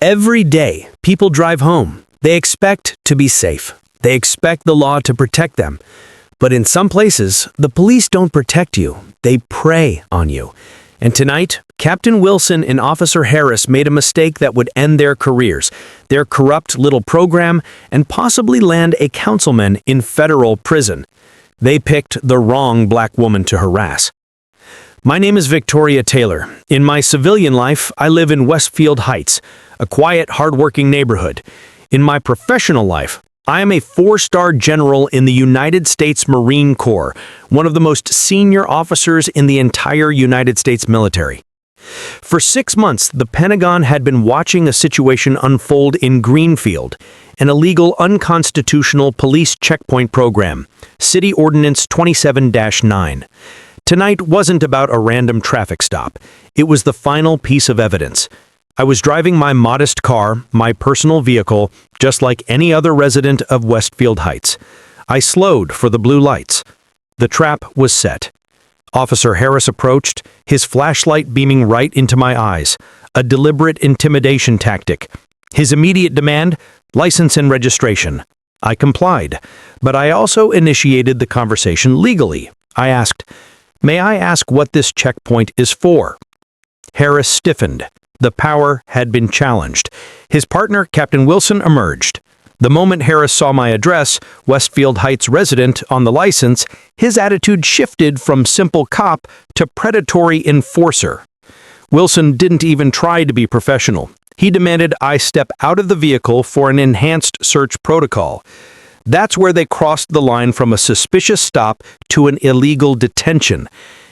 Every day, people drive home. They expect to be safe. They expect the law to protect them. But in some places, the police don't protect you. They prey on you. And tonight, Captain Wilson and Officer Harris made a mistake that would end their careers, their corrupt little program, and possibly land a councilman in federal prison. They picked the wrong black woman to harass. My name is Victoria Taylor. In my civilian life, I live in Westfield Heights, a quiet, hardworking neighborhood. In my professional life, I am a 4-star general in the United States Marine Corps, one of the most senior officers in the entire United States military. For 6 months, the Pentagon had been watching a situation unfold in Greenfield, an illegal, unconstitutional police checkpoint program, City Ordinance 27-9. Tonight wasn't about a random traffic stop. It was the final piece of evidence. I was driving my modest car, my personal vehicle, just like any other resident of Westfield Heights. I slowed for the blue lights. The trap was set. Officer Harris approached, his flashlight beaming right into my eyes, a deliberate intimidation tactic. His immediate demand, license and registration. I complied, but I also initiated the conversation legally. I asked, "May I ask what this checkpoint is for?" Harris stiffened. The power had been challenged. His partner, Captain Wilson, emerged. The moment Harris saw my address, Westfield Heights resident, on the license, his attitude shifted from simple cop to predatory enforcer. Wilson didn't even try to be professional. He demanded I step out of the vehicle for an enhanced search protocol. That's where they crossed the line from a suspicious stop to an illegal detention.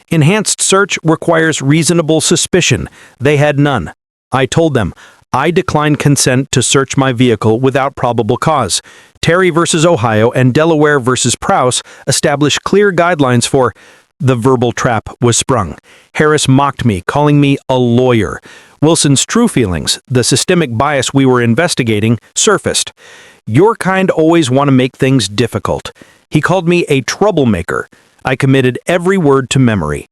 Enhanced search requires reasonable suspicion. They had none. I told them, I declined consent to search my vehicle without probable cause. Terry versus Ohio and Delaware versus Prowse established clear guidelines for... The verbal trap was sprung. Harris mocked me, calling me a lawyer. Wilson's true feelings, the systemic bias we were investigating, surfaced. Your kind always want to make things difficult. He called me a troublemaker. I committed every word to memory.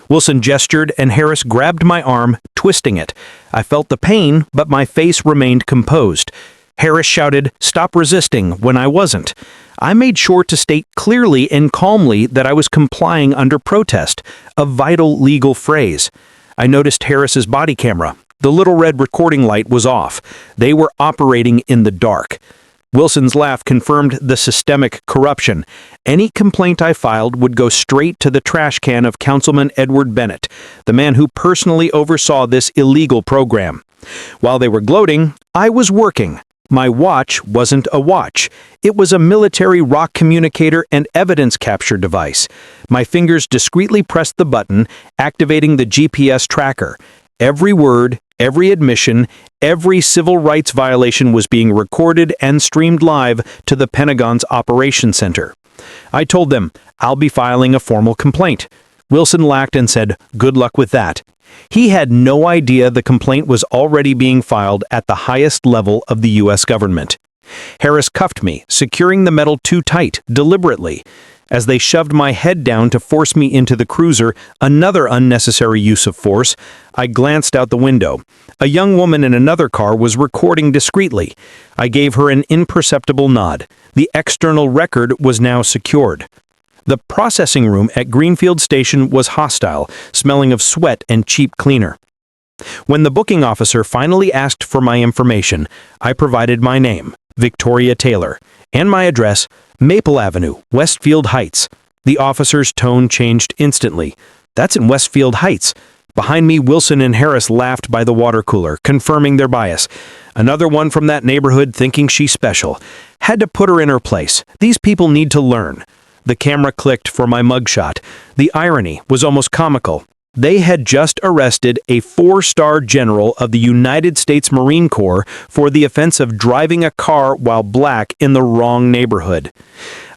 Wilson gestured and Harris grabbed my arm, twisting it. I felt the pain, but my face remained composed. Harris shouted, "Stop resisting," when I wasn't. I made sure to state clearly and calmly that I was complying under protest, a vital legal phrase. I noticed Harris's body camera. The little red recording light was off. They were operating in the dark. Wilson's laugh confirmed the systemic corruption. Any complaint I filed would go straight to the trash can of Councilman Bennett, the man who personally oversaw this illegal program. While they were gloating, I was working. My watch wasn't a watch. It was a military rock communicator and evidence capture device. My fingers discreetly pressed the button, activating the GPS tracker. Every word, every admission, every civil rights violation was being recorded and streamed live to the Pentagon's Operations Center. I told them, I'll be filing a formal complaint. Wilson laughed and said, good luck with that. He had no idea the complaint was already being filed at the highest level of the U.S. government. Harris cuffed me, securing the metal too tight, deliberately. As they shoved my head down to force me into the cruiser, another unnecessary use of force, I glanced out the window. A young woman in another car was recording discreetly. I gave her an imperceptible nod. The external record was now secured. The processing room at Greenfield Station was hostile, smelling of sweat and cheap cleaner. When the booking officer finally asked for my information, I provided my name, Victoria Taylor, and my address, Maple Avenue, Westfield Heights. The officer's tone changed instantly. That's in Westfield Heights. Behind me, Wilson and Harris laughed by the water cooler, confirming their bias. Another one from that neighborhood thinking she's special. Had to put her in her place. These people need to learn. The camera clicked for my mugshot. The irony was almost comical. They had just arrested a 4-star general of the United States Marine Corps for the offense of driving a car while black in the wrong neighborhood.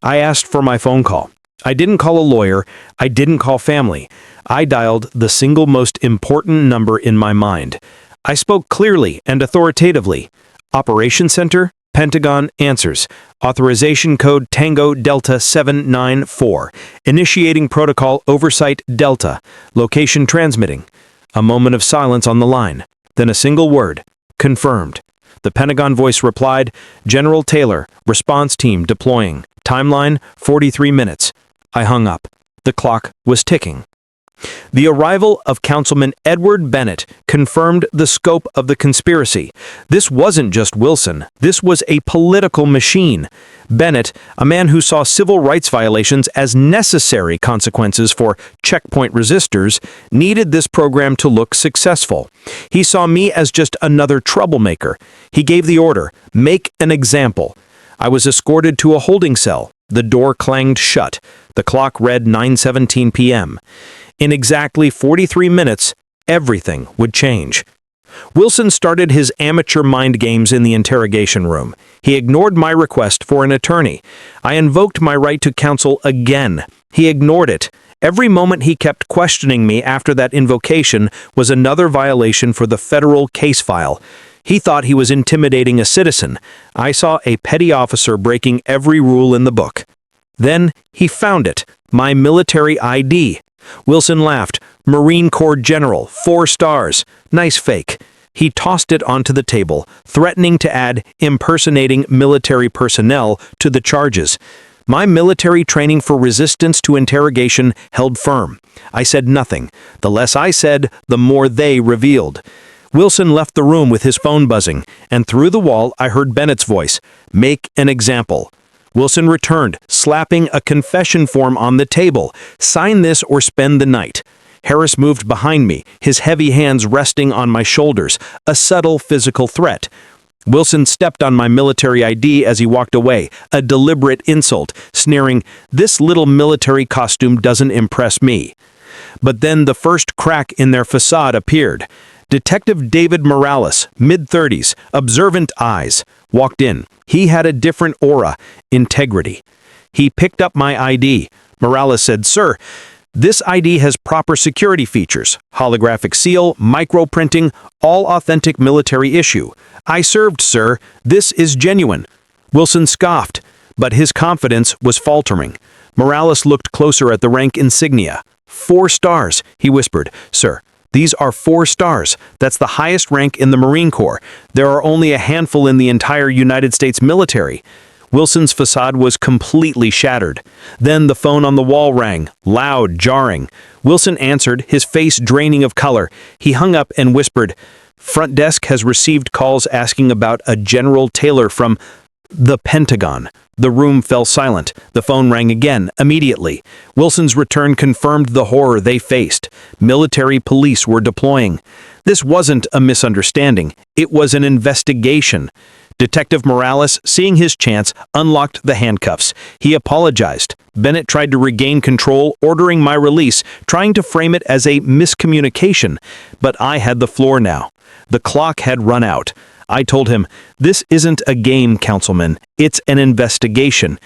I asked for my phone call. I didn't call a lawyer. I didn't call family. I dialed the single most important number in my mind. I spoke clearly and authoritatively. Operations Center, Pentagon answers. Authorization code Tango Delta 794. Initiating protocol oversight Delta. Location transmitting. A moment of silence on the line. Then a single word. Confirmed. The Pentagon voice replied, "General Taylor, response team deploying. Timeline, 43 minutes. I hung up. The clock was ticking. The arrival of Councilman Edward Bennett confirmed the scope of the conspiracy. This wasn't just Wilson. This was a political machine. Bennett, a man who saw civil rights violations as necessary consequences for checkpoint resistors, needed this program to look successful. He saw me as just another troublemaker. He gave the order, "Make an example." I was escorted to a holding cell. The door clanged shut. The clock read 9:17 p.m. In exactly 43 minutes, everything would change. Wilson started his amateur mind games in the interrogation room. He ignored my request for an attorney. I invoked my right to counsel again. He ignored it. Every moment he kept questioning me after that invocation was another violation for the federal case file. He thought he was intimidating a citizen. I saw a petty officer breaking every rule in the book. Then he found it, my military ID. Wilson laughed. "Marine Corps General, 4 stars. Nice fake." He tossed it onto the table, threatening to add impersonating military personnel to the charges. My military training for resistance to interrogation held firm. I said nothing. The less I said, the more they revealed. Wilson left the room with his phone buzzing, and through the wall I heard Bennett's voice, "Make an example." Wilson returned, slapping a confession form on the table. "Sign this or spend the night." Harris moved behind me, his heavy hands resting on my shoulders, a subtle physical threat. Wilson stepped on my military ID as he walked away, a deliberate insult, sneering, "This little military costume doesn't impress me." But then the first crack in their facade appeared. Detective David Morales, mid-30s, observant eyes, walked in. He had a different aura, integrity. He picked up my ID. Morales said, "Sir, this ID has proper security features, holographic seal, microprinting, all authentic military issue. I served, sir. This is genuine." Wilson scoffed, but his confidence was faltering. Morales looked closer at the rank insignia. 4 stars, he whispered. "Sir, these are 4 stars. That's the highest rank in the Marine Corps. There are only a handful in the entire United States military." Wilson's facade was completely shattered. Then the phone on the wall rang, loud, jarring. Wilson answered, his face draining of color. He hung up and whispered, "Front desk has received calls asking about a General Taylor from the Pentagon." The room fell silent. The phone rang again, immediately. Wilson's return confirmed the horror they faced. Military police were deploying. This wasn't a misunderstanding. It was an investigation. Detective Morales, seeing his chance, unlocked the handcuffs. He apologized. Bennett tried to regain control, ordering my release, trying to frame it as a miscommunication. But I had the floor now. The clock had run out. I told him, "This isn't a game, Councilman. It's an investigation."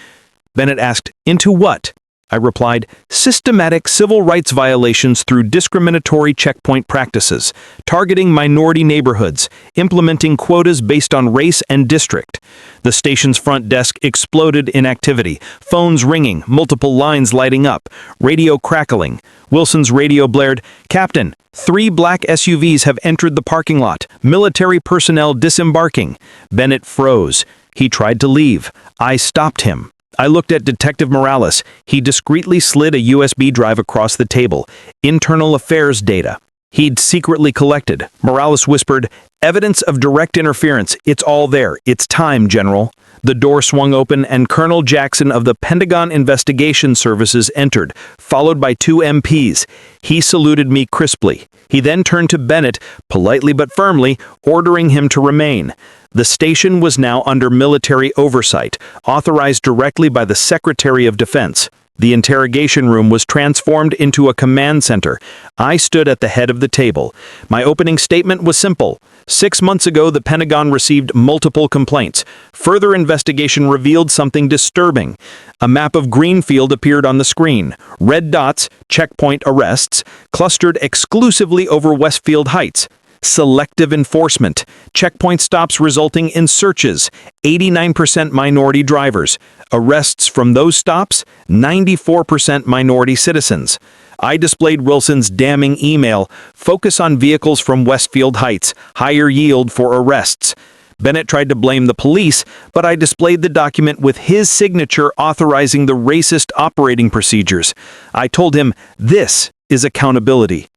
Bennett asked, "Into what?" I replied, "Systematic civil rights violations through discriminatory checkpoint practices, targeting minority neighborhoods, implementing quotas based on race and district." The station's front desk exploded in activity, phones ringing, multiple lines lighting up, radio crackling. Wilson's radio blared, "Captain, 3 black SUVs have entered the parking lot, military personnel disembarking." Bennett froze. He tried to leave. I stopped him. I looked at Detective Morales. He discreetly slid a USB drive across the table. Internal affairs data. He'd secretly collected. Morales whispered, "Evidence of direct interference. It's all there. It's time, General." The door swung open and Colonel Jackson of the Pentagon Investigation Services entered, followed by 2 MPs. He saluted me crisply. He then turned to Bennett, politely but firmly, ordering him to remain. The station was now under military oversight, authorized directly by the Secretary of Defense. The interrogation room was transformed into a command center. I stood at the head of the table. My opening statement was simple. 6 months ago, the Pentagon received multiple complaints. Further investigation revealed something disturbing. A map of Greenfield appeared on the screen. Red dots, checkpoint arrests, clustered exclusively over Westfield Heights. Selective enforcement, checkpoint stops resulting in searches, 89% minority drivers. Arrests from those stops, 94% minority citizens. I displayed Wilson's damning email, focus on vehicles from Westfield Heights, higher yield for arrests. Bennett tried to blame the police, but I displayed the document with his signature authorizing the racist operating procedures. I told him, this is accountability.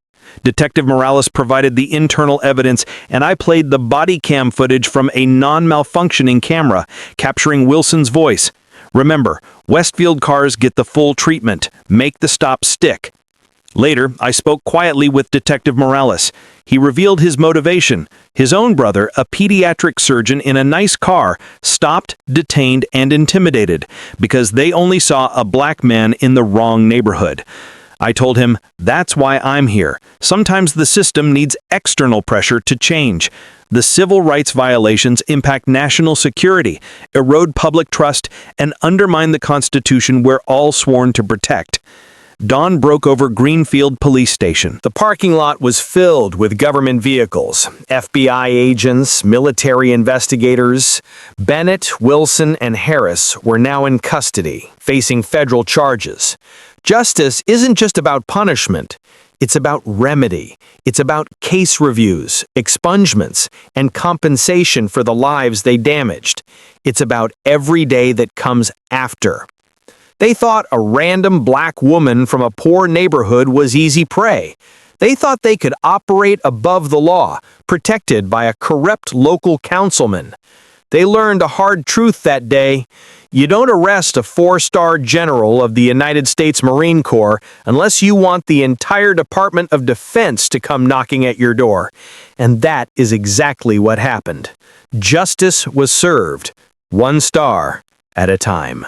Detective Morales provided the internal evidence, and I played the body cam footage from a non-malfunctioning camera, capturing Wilson's voice. Remember, Westfield cars get the full treatment. Make the stop stick. Later, I spoke quietly with Detective Morales. He revealed his motivation. His own brother, a pediatric surgeon in a nice car, stopped, detained, and intimidated because they only saw a black man in the wrong neighborhood. I told him, that's why I'm here. Sometimes the system needs external pressure to change. The civil rights violations impact national security, erode public trust, and undermine the Constitution we're all sworn to protect. Dawn broke over Greenfield Police Station. The parking lot was filled with government vehicles, FBI agents, military investigators. Bennett, Wilson, and Harris were now in custody, facing federal charges. Justice isn't just about punishment. It's about remedy. It's about case reviews, expungements, and compensation for the lives they damaged. It's about every day that comes after. They thought a random black woman from a poor neighborhood was easy prey. They thought they could operate above the law, protected by a corrupt local councilman. They learned a hard truth that day. You don't arrest a 4-star general of the United States Marine Corps unless you want the entire Department of Defense to come knocking at your door. And that is exactly what happened. Justice was served, 1 star at a time.